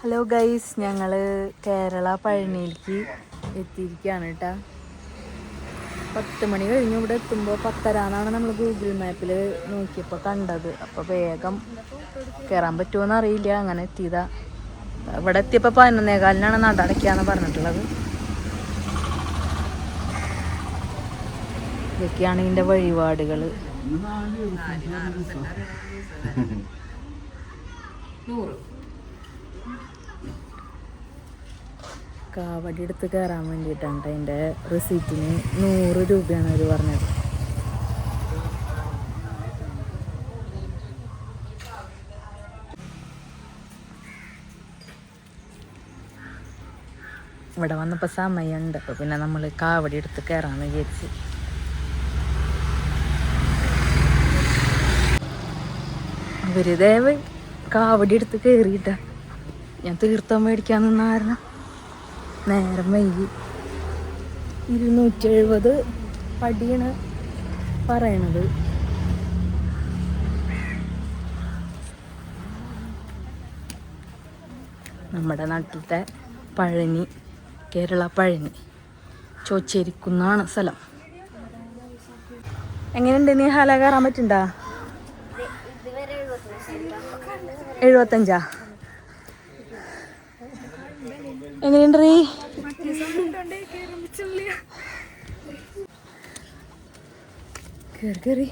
Hello guys, ഞങ്ങൾ കേരള പഴനിയിലേക്ക് എത്തിയിരിക്കുകയാണ് കേട്ടോ. 10 മണി കഴിഞ്ഞു. ഇവിടെ എത്തുമ്പോൾ 10:30 എന്നാണ് നമ്മൾ ഗൂഗിൾ മാപ്പിൽ നോക്കിയപ്പോൾ കണ്ടത്. അപ്പോൾ വേഗം കയറാൻ പറ്റുമോയെന്ന് അറിയില്ല, അങ്ങനെ എത്തിയതാ. ഇവിടെ എത്തിയപ്പോൾ 11:15 നട അടയ്ക്കാന്ന് പറഞ്ഞിട്ടുള്ളത്. ഇതൊക്കെയാണ് ഇതിൻ്റെ വഴിപാടുകൾ. കാവടി എടുത്ത് കയറാൻ വേണ്ടിയിട്ടാണ് അതിൻ്റെ റെസീറ്റിന് 100 രൂപയാണ് അവർ പറഞ്ഞത്. ഇവിടെ വന്നപ്പോൾ സമയമുണ്ട്, അപ്പോൾ പിന്നെ നമ്മൾ കാവടി എടുത്ത് കയറാമെന്ന് വിചാരിച്ച്. അവരിതേ കാവടി എടുത്ത് കയറിയിട്ട. ഞാൻ തീർത്ഥം മേടിക്കാൻ നിന്ന കാരണം നേരം വൈകി. 270 പടിയാണ് പറയണത്. നമ്മുടെ നാട്ടിലത്തെ പഴനി, കേരള പഴനി, ചോച്ചേരിക്കുന്നാണ് സ്ഥലം. എങ്ങനെയുണ്ട് നിഹാല, കയറാൻ പറ്റുണ്ടോ? 75 എങ്ങനെയുണ്ട്? കയറി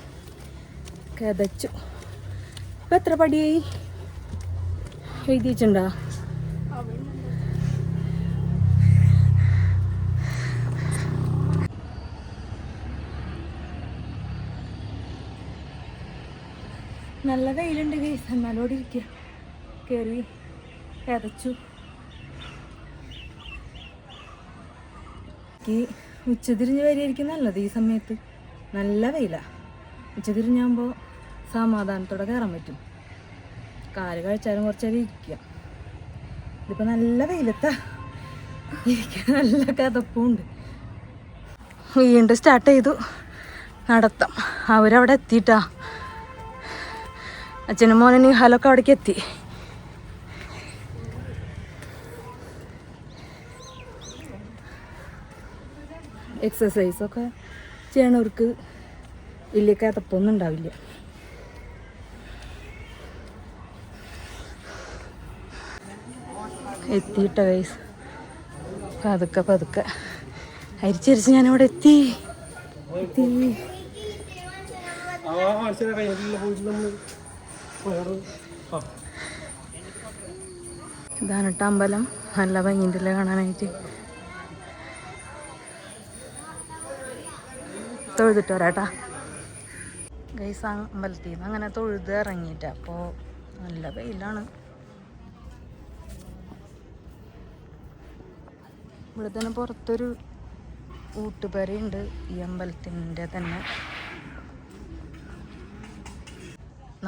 കതച്ചു. ഇപ്പം എത്ര പടിയായി എഴുതി വെച്ചിട്ടുണ്ടോ? നല്ല വെയിലുണ്ട് ഗൈസ്, എന്നാലോടെ ഇരിക്കുക. കയറി കതച്ചു. ഈ ഉച്ചതിരിഞ്ഞ് വരെയായിരിക്കും നല്ലത്. ഈ സമയത്ത് നല്ല വെയിലാണ്. ഉച്ചതിരിഞ്ഞാകുമ്പോൾ സമാധാനത്തോടെ കയറാൻ പറ്റും. കാല് കഴിച്ചാലും കുറച്ചേരം ഇരിക്കുക. ഇതിപ്പോൾ നല്ല വെയിലത്താ ഇരിക്കാൻ, നല്ല കതപ്പുണ്ട്. വീണ്ടും സ്റ്റാർട്ട് ചെയ്തു നടത്തം. അവരവിടെ എത്തിയിട്ടാ. അച്ഛനും മോനും നിഹാലൊക്കെ അവിടേക്ക് എത്തി. എക്സസൈസൊക്കെ ചെയ്യണവർക്ക് വലിയ കതപ്പൊന്നും ഉണ്ടാവില്ല. എത്തിയിട്ട വയസ്സ് പതുക്കെ പതുക്കെ അരിച്ചരിച്ച് ഞാനിവിടെ എത്തി. ഇതാണ് കേട്ടോ അമ്പലം. നല്ല ഭംഗിൻ്റെ കാണാനായിട്ട്. തൊഴുതിട്ട് വരാട്ടാ ഗൈസ്. അമ്പലത്തിൽ നിന്ന് അങ്ങനെ തൊഴുത് ഇറങ്ങിയിട്ട് അപ്പോൾ നല്ല വെയിലാണ്. ഇവിടെ തന്നെ പുറത്തൊരു ഊട്ടുപരയുണ്ട് ഈ അമ്പലത്തിൻ്റെ തന്നെ.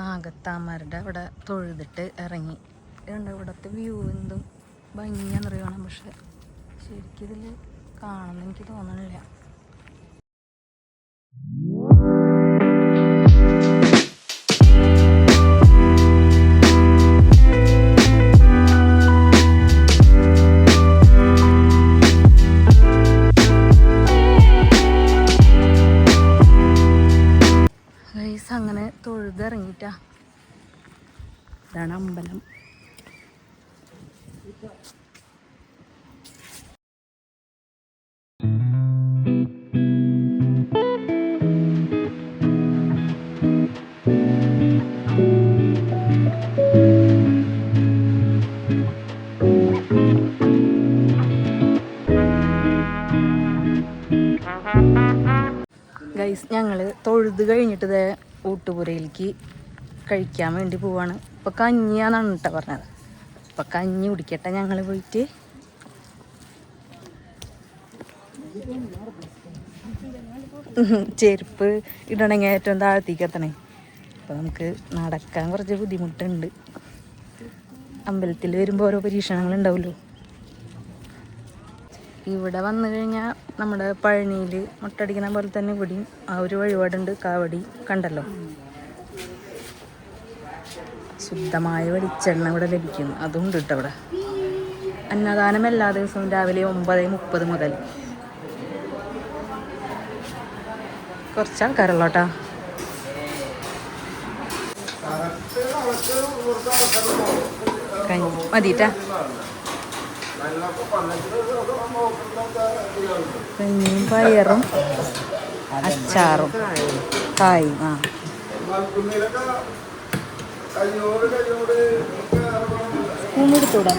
നാഗത്താമാരുടെ അവിടെ തൊഴുതിട്ട് ഇറങ്ങി. ഇതുണ്ട് ഇവിടുത്തെ വ്യൂ എന്തും ഭംഗിയാണെന്നറിയണം, പക്ഷെ ശരിക്കും ഇതിൽ കാണുമെന്ന് എനിക്ക് തോന്നണില്ല. അങ്ങനെ തൊഴുതിറങ്ങിയിട്ടാ. ഇതാണ് അമ്പലം. ഗൈസ്, ഞങ്ങൾ തൊഴുത് കഴിഞ്ഞിട്ട് ഊട്ടുപുരയിലേക്ക് കഴിക്കാൻ വേണ്ടി പോവാണ്. ഇപ്പം കഞ്ഞിയാന്നാണ് കേട്ടോ പറഞ്ഞത്. അപ്പം കഞ്ഞി കുടിക്കട്ടെ ഞങ്ങൾ പോയിട്ട്. ചെരുപ്പ് ഇടണമെങ്കിൽ ഏറ്റവും താഴത്തേക്ക് എത്തണേ. അപ്പോൾ നമുക്ക് നടക്കാൻ കുറച്ച് ബുദ്ധിമുട്ടുണ്ട്. അമ്പലത്തിൽ വരുമ്പോൾ ഓരോ പരീക്ഷണങ്ങളുണ്ടാവുമല്ലോ. ഇവിടെ വന്നു കഴിഞ്ഞാൽ നമ്മുടെ പഴനിയിൽ മുട്ടടിക്കുന്ന പോലെ തന്നെ ഇവിടെയും ആ ഒരു വഴിപാടുണ്ട്. കാവടി കണ്ടല്ലോ. ശുദ്ധമായ വെളിച്ചെണ്ണ ഇവിടെ ലഭിക്കുന്നു. അതും ഉണ്ട് കേട്ടോ ഇവിടെ. അന്നദാനം എല്ലാ ദിവസവും രാവിലെ 9:30 മുതൽ. കുറച്ച് ആൾക്കാരുള്ളൂ കേട്ടോ. മതിട്ടാ. കഞ്ഞിയും പയറും അച്ചാറും കായും. സ്പൂണെടുത്തൂടാ.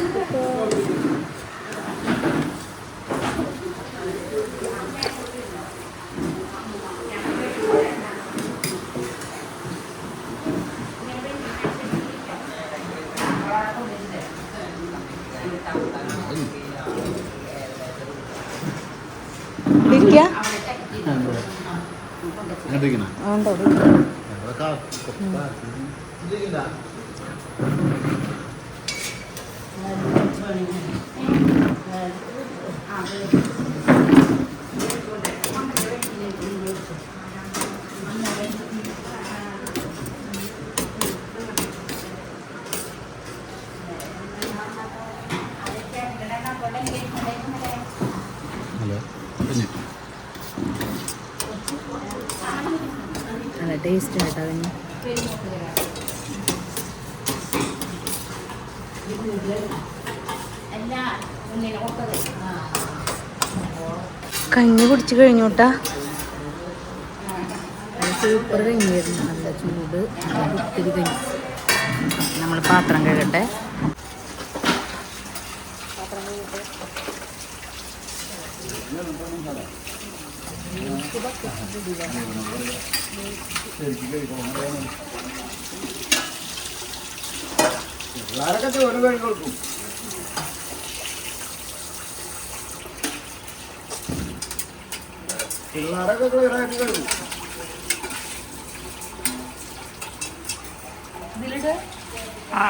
നല്ല ടേസ്റ്റ് കേട്ടോ അതിന്. കഞ്ഞി കുടിച്ച് കഴിഞ്ഞു കേട്ടാ. സൂപ്പർ കഞ്ഞിയായിരുന്നു, നല്ല ചൂട് ഒത്തിരി കഞ്ഞി. നമ്മൾ പാത്രം കഴുകട്ടെ.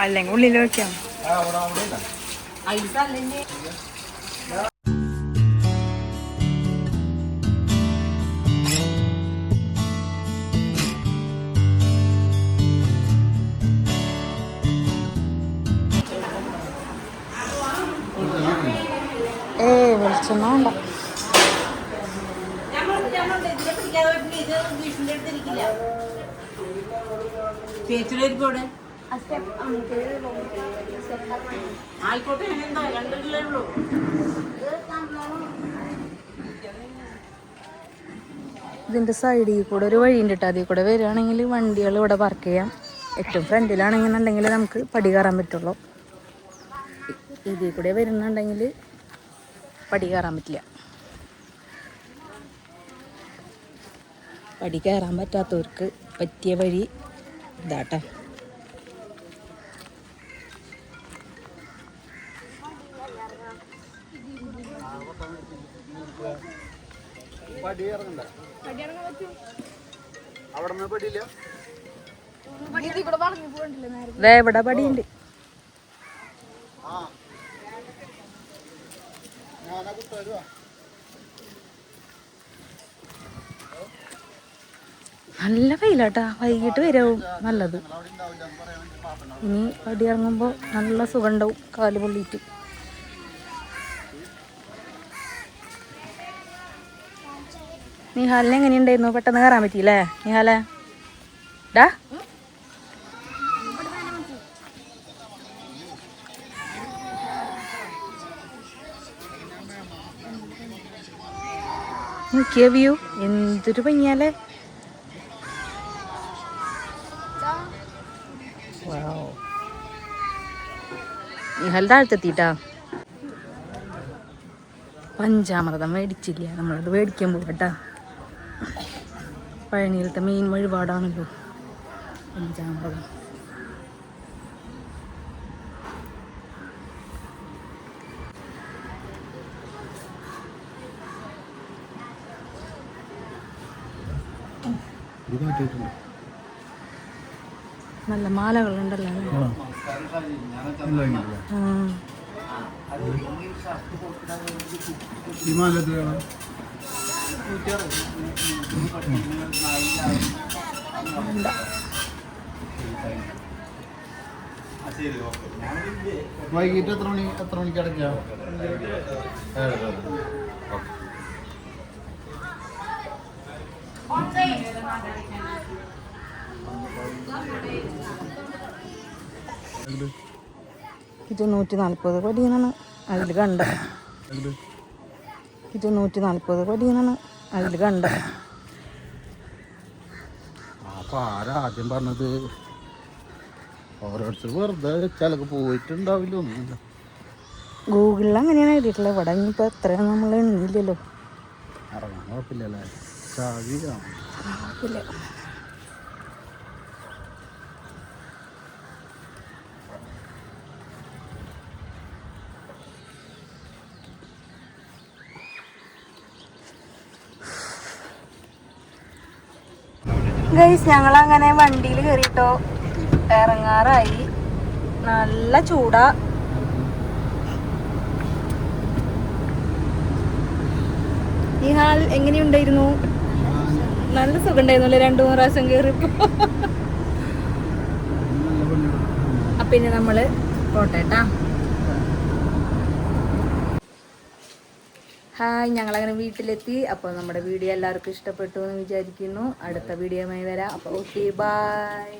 അല്ലെങ്കിൽ ഉള്ളിൽ വെക്കാം. വെളിച്ചെണ്ണ വേണ്ട. ഇതിൻ്റെ സൈഡിൽ കൂടെ ഒരു വഴിയുണ്ട് കേട്ടോ. അതിൽ കൂടെ വരികയാണെങ്കിൽ വണ്ടികൾ ഇവിടെ പാർക്ക് ചെയ്യാം. ഏറ്റവും ഫ്രണ്ടിലാണെന്നുണ്ടെങ്കിൽ നമുക്ക് പടി കയറാൻ പറ്റുള്ളൂ. ഇതിൽ കൂടെ വരുന്നുണ്ടെങ്കിൽ പടി കയറാൻ പറ്റില്ല. പടി കയറാൻ പറ്റാത്തവർക്ക് പറ്റിയ വഴി ഇതാട്ടോ. ഇവിടെ പടിയുണ്ട്. നല്ല വെയിലാട്ടാ. വൈകിട്ട് വരാവും നല്ലത്. ഇനി പടി ഇറങ്ങുമ്പോൾ നല്ല സുഖം ഉണ്ടാവും കാല് പൊള്ളിയിട്ട്. നിഹാലിന് എങ്ങനെയുണ്ടായിരുന്നു? പെട്ടെന്ന് കയറാൻ പറ്റിയില്ലേ നിഹാലെ? ഡാ നോക്കിയ വ്യൂ എന്തൊരു ഭംഗിയാലേ. നിഹാൽ താഴ്ത്തെത്തിട്ടാ. പഞ്ചാമൃതം മേടിച്ചില്ല, നമ്മളത് മേടിക്കാൻ പോകട്ടാ. പഴനിയിലത്തെ മെയിൻ വഴിപാടാണല്ലോ പഞ്ചാമൃതം. നല്ല മാലകളുണ്ടല്ലോ. വൈകിട്ട് എത്ര മണിക്ക് അടയ്ക്കാം? ഇത് 140 കോടിയാണ് അതിൽ കണ്ട. ഇത് 140 കോടിയാണ് അതിൽ കണ്ട. അപ്പൊ ആരാദ്യം പറഞ്ഞത്? ഓരോരുത്തർ വെറുതെ ചിലക്ക് പോയിട്ടുണ്ടാവില്ല ഒന്നുമില്ല. ഗൂഗിളിൽ അങ്ങനെയാണ് എഴുതിയിട്ടുള്ളത്. ഇവിടെ ഇനിയിപ്പോൾ എത്രയാണ് നമ്മൾ എണ്ണില്ലല്ലോ. ഇറങ്ങാൻ കുഴപ്പമില്ലല്ലേ? ചാവിയില്ല. ഗൈസ് ഞങ്ങളങ്ങനെ വണ്ടിയിൽ കയറിയിട്ടോ ഇറങ്ങാറായി. നല്ല ചൂടാ. ഈ ഹാൾ എങ്ങനെയുണ്ടായിരുന്നു? നല്ല സുഖം ഉണ്ടായിരുന്നല്ലേ 2-3 പ്രാവശ്യം കയറിയപ്പോ. അപ്പൊ ഇനി നമ്മള് പോട്ടേട്ടാ. ഹായ്, ഞങ്ങളങ്ങനെ വീട്ടിലെത്തി. അപ്പോൾ നമ്മുടെ വീഡിയോ എല്ലാവർക്കും ഇഷ്ടപ്പെട്ടു എന്ന് വിചാരിക്കുന്നു. അടുത്ത വീഡിയോയുമായി വരാം. അപ്പോൾ ഓക്കെ, ബൈ.